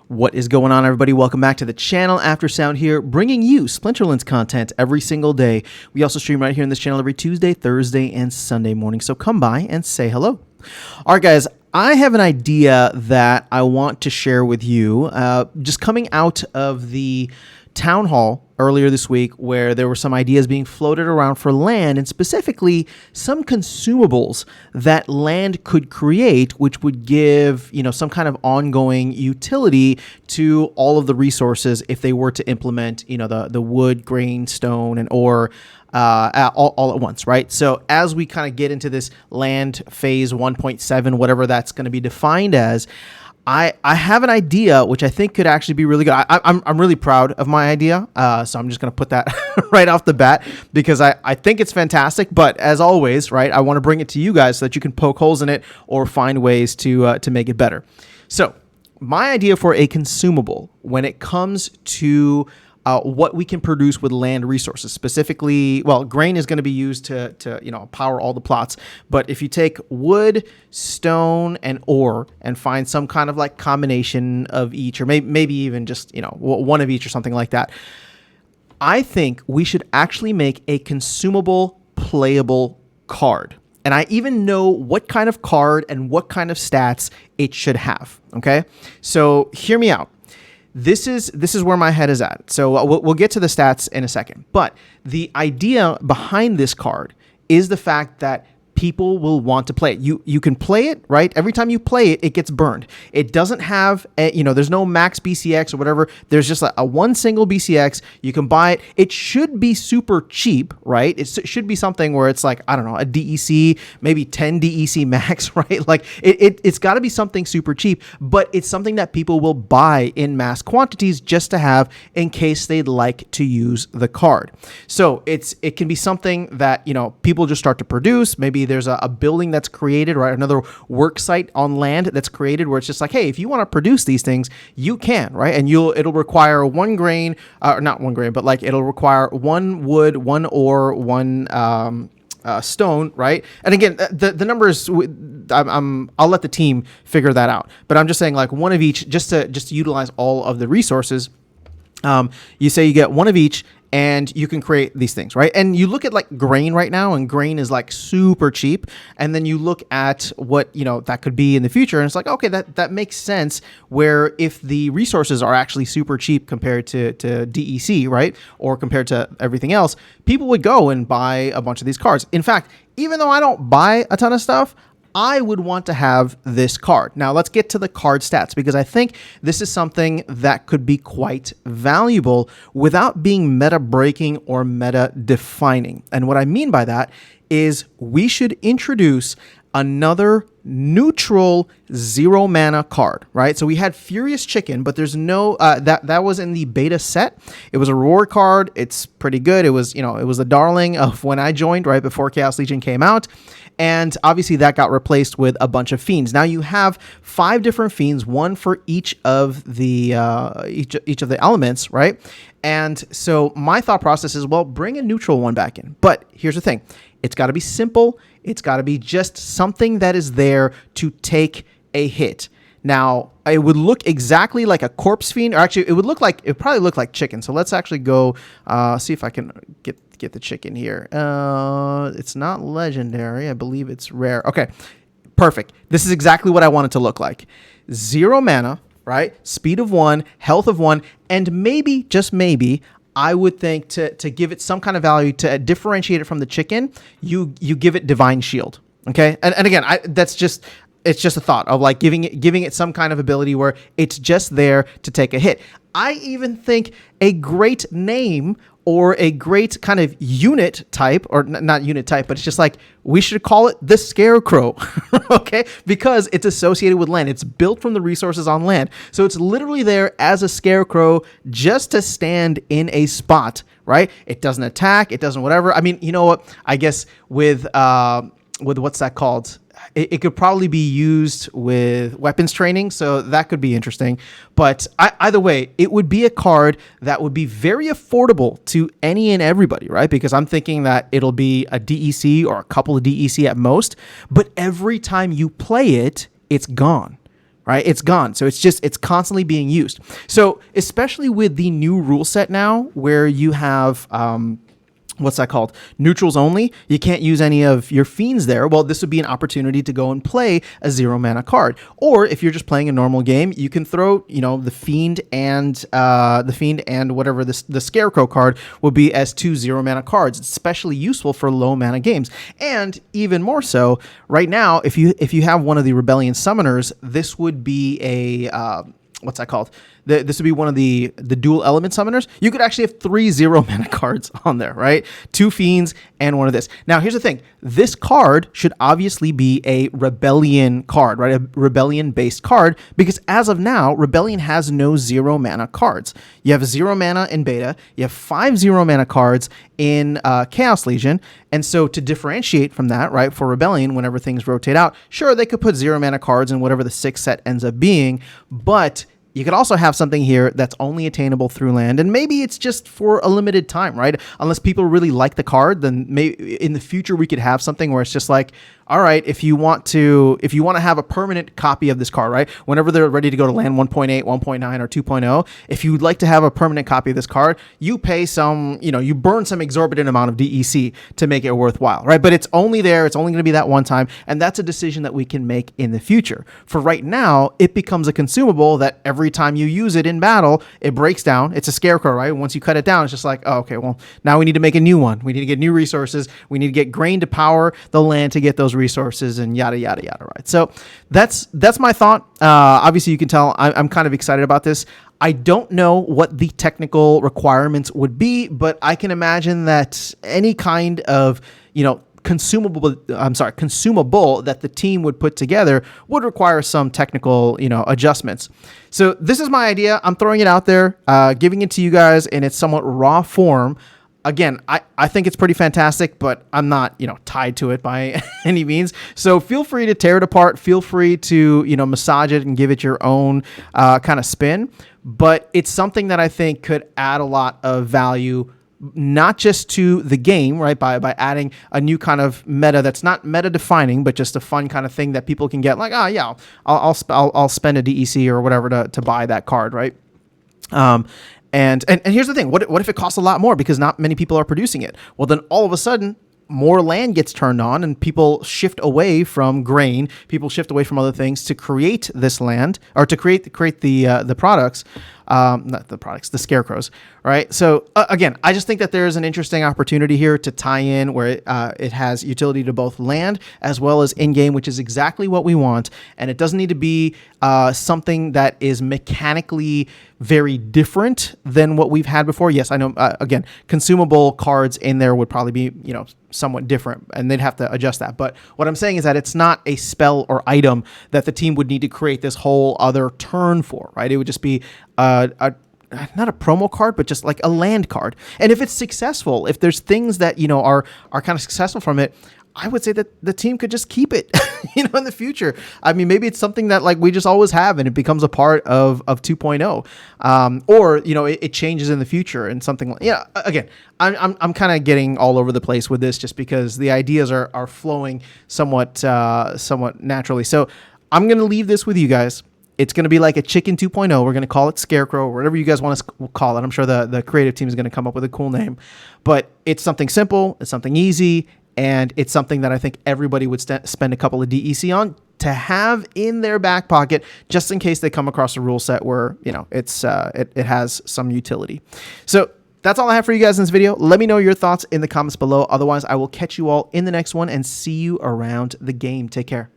What is going on, everybody? Welcome back to the channel. After Sound here, bringing you Splinterlands content every single day. We also stream right here in this channel every Tuesday, Thursday, and Sunday morning, so come by and say hello. All right, guys, I have an idea that I want to share with you. Just coming out of the town hall earlier this week where there were some ideas being floated around for land, and specifically some consumables that land could create, which would give, some kind of ongoing utility to all of the resources if they were to implement, the wood, grain, stone, and ore all at once, right? So as we kind of get into this land phase 1.7, whatever that's going to be defined as, I have an idea which I think could actually be really good. I'm really proud of my idea, so I'm just going to put that right off the bat because I think it's fantastic. But as always, right, I want to bring it to you guys so that you can poke holes in it or find ways to make it better. So my idea for a consumable when it comes to what we can produce with land resources, specifically, well, grain is going to be used to power all the plots. But if you take wood, stone, and ore and find some kind of like combination of each, or maybe even just, one of each or something like that, I think we should actually make a consumable playable card. And I even know what kind of card and what kind of stats it should have. Okay. So hear me out. This is where my head is at. So we'll get to the stats in a second. But the idea behind this card is the fact that people will want to play it. You can play it, right? Every time you play it, it gets burned. It doesn't have, there's no max BCX or whatever. There's just a one single BCX. You can buy it. It should be super cheap, right? It should be something where it's like, I don't know, a DEC, maybe 10 DEC max, right? Like it's got to be something super cheap, but it's something that people will buy in mass quantities just to have in case they'd like to use the card. So it can be something that, people just start to produce. Maybe there's a building that's created, right? Another work site on land that's created where it's just like, hey, if you want to produce these things, you can, right? And it'll require one grain, not one grain, but like it'll require one wood, one ore, one stone, right? And again, the numbers, I'll let the team figure that out. But I'm just saying like one of each, just to utilize all of the resources. You say you get one of each, and you can create these things, right? And you look at like grain right now, and grain is like super cheap. And then you look at what, that could be in the future. And it's like, okay, that makes sense where if the resources are actually super cheap compared to DEC, right? Or compared to everything else, people would go and buy a bunch of these cards. In fact, even though I don't buy a ton of stuff, I would want to have this card. Now let's get to the card stats because I think this is something that could be quite valuable without being meta breaking or meta defining. And what I mean by that is we should introduce another neutral 0 mana card, right? So we had Furious Chicken, but there's no, that was in the beta set. It was a reward card. It's pretty good. It was, it was the darling of when I joined, right before Chaos Legion came out. And obviously that got replaced with a bunch of fiends. Now you have 5 different fiends, one for each of the each of the elements, right? And so my thought process is, well, bring a neutral one back in. But here's the thing. It's got to be simple. It's got to be just something that is there to take a hit. Now, it would look exactly like a corpse fiend, or actually it probably look like chicken. So let's actually go see if I can get the chicken here. It's not legendary. I believe it's rare. Okay, perfect. This is exactly what I want it to look like. 0 mana, right? Speed of 1, health of 1, and maybe, just maybe, I would think to give it some kind of value to differentiate it from the chicken, you give it Divine Shield. Okay, and again, it's just a thought of like giving it some kind of ability where it's just there to take a hit. I even think a great name or a great kind of unit type, or not unit type, but it's just like, we should call it the Scarecrow, okay? Because it's associated with land. It's built from the resources on land. So it's literally there as a Scarecrow just to stand in a spot, right? It doesn't attack, it doesn't whatever. I mean, you know what? I guess with what's that called? It could probably be used with weapons training, so that could be interesting. But either way, it would be a card that would be very affordable to any and everybody, right? Because I'm thinking that it'll be a DEC or a couple of DEC at most, but every time you play it, it's gone. right? It's gone. So it's constantly being used. So especially with the new rule set now where you have, what's that called? Neutrals only. You can't use any of your fiends there. Well, this would be an opportunity to go and play a 0 mana card. Or if you're just playing a normal game, you can throw, the fiend and whatever the scarecrow card will be as 2 0 mana cards. It's especially useful for low mana games. And even more so, right now, if you have one of the Rebellion summoners, this would be a what's that called? This would be one of the dual element summoners. You could actually have 3 0 mana cards on there, right? 2 fiends and one of this. Now, here's the thing. This card should obviously be a Rebellion card, right? A Rebellion-based card, because as of now, Rebellion has no 0 mana cards. You have 0 mana in beta. You have 5 0 mana cards in Chaos Legion. And so to differentiate from that, right, for Rebellion, whenever things rotate out, sure, they could put 0 mana cards in whatever the 6 set ends up being, but you could also have something here that's only attainable through land, and maybe it's just for a limited time, right? Unless people really like the card, then maybe in the future we could have something where it's just like, all right, if you want to have a permanent copy of this card, right? Whenever they're ready to go to land 1.8, 1.9, or 2.0, if you'd like to have a permanent copy of this card, you pay some, you burn some exorbitant amount of DEC to make it worthwhile, right? But it's only there. It's only going to be that one time. And that's a decision that we can make in the future. For right now, it becomes a consumable that every time you use it in battle, it breaks down. It's a scarecrow, right? Once you cut it down, it's just like, oh, okay, well, now we need to make a new one. We need to get new resources. We need to get grain to power the land to get those resources and yada, yada, yada, right? So that's my thought. Obviously, you can tell I'm kind of excited about this. I don't know what the technical requirements would be, but I can imagine that any kind of, consumable that the team would put together would require some technical, adjustments. So this is my idea. I'm throwing it out there, giving it to you guys in its somewhat raw form. Again, I think it's pretty fantastic, but I'm not, tied to it by any means. So feel free to tear it apart. Feel free to, massage it and give it your own kind of spin. But it's something that I think could add a lot of value, not just to the game, right? By adding a new kind of meta that's not meta defining, but just a fun kind of thing that people can get. Like, oh yeah, I'll spend a DEC or whatever to buy that card, right? And here's the thing. What if it costs a lot more because not many people are producing it? Well, then all of a sudden, more land gets turned on and people shift away from grain. People shift away from other things to create this land, or to create the products. Not the products, the scarecrows, right? So again, I just think that there's an interesting opportunity here to tie in where it has utility to both land as well as in-game, which is exactly what we want. And it doesn't need to be something that is mechanically very different than what we've had before. Yes, I know, again, consumable cards in there would probably be, somewhat different, and they'd have to adjust that. But what I'm saying is that it's not a spell or item that the team would need to create this whole other turn for, right? It would just be not a promo card, but just like a land card. And if it's successful, if there's things that, are kind of successful from it, I would say that the team could just keep it, in the future. I mean, maybe it's something that like we just always have and it becomes a part of 2.0. Or, it changes in the future and something like, again, I'm kind of getting all over the place with this just because the ideas are flowing somewhat naturally. So I'm going to leave this with you guys. It's going to be like a chicken 2.0. We're going to call it Scarecrow, whatever you guys want to call it. I'm sure the creative team is going to come up with a cool name, but it's something simple. It's something easy. And it's something that I think everybody would spend a couple of DEC on to have in their back pocket, just in case they come across a rule set where, it has some utility. So that's all I have for you guys in this video. Let me know your thoughts in the comments below. Otherwise, I will catch you all in the next one and see you around the game. Take care.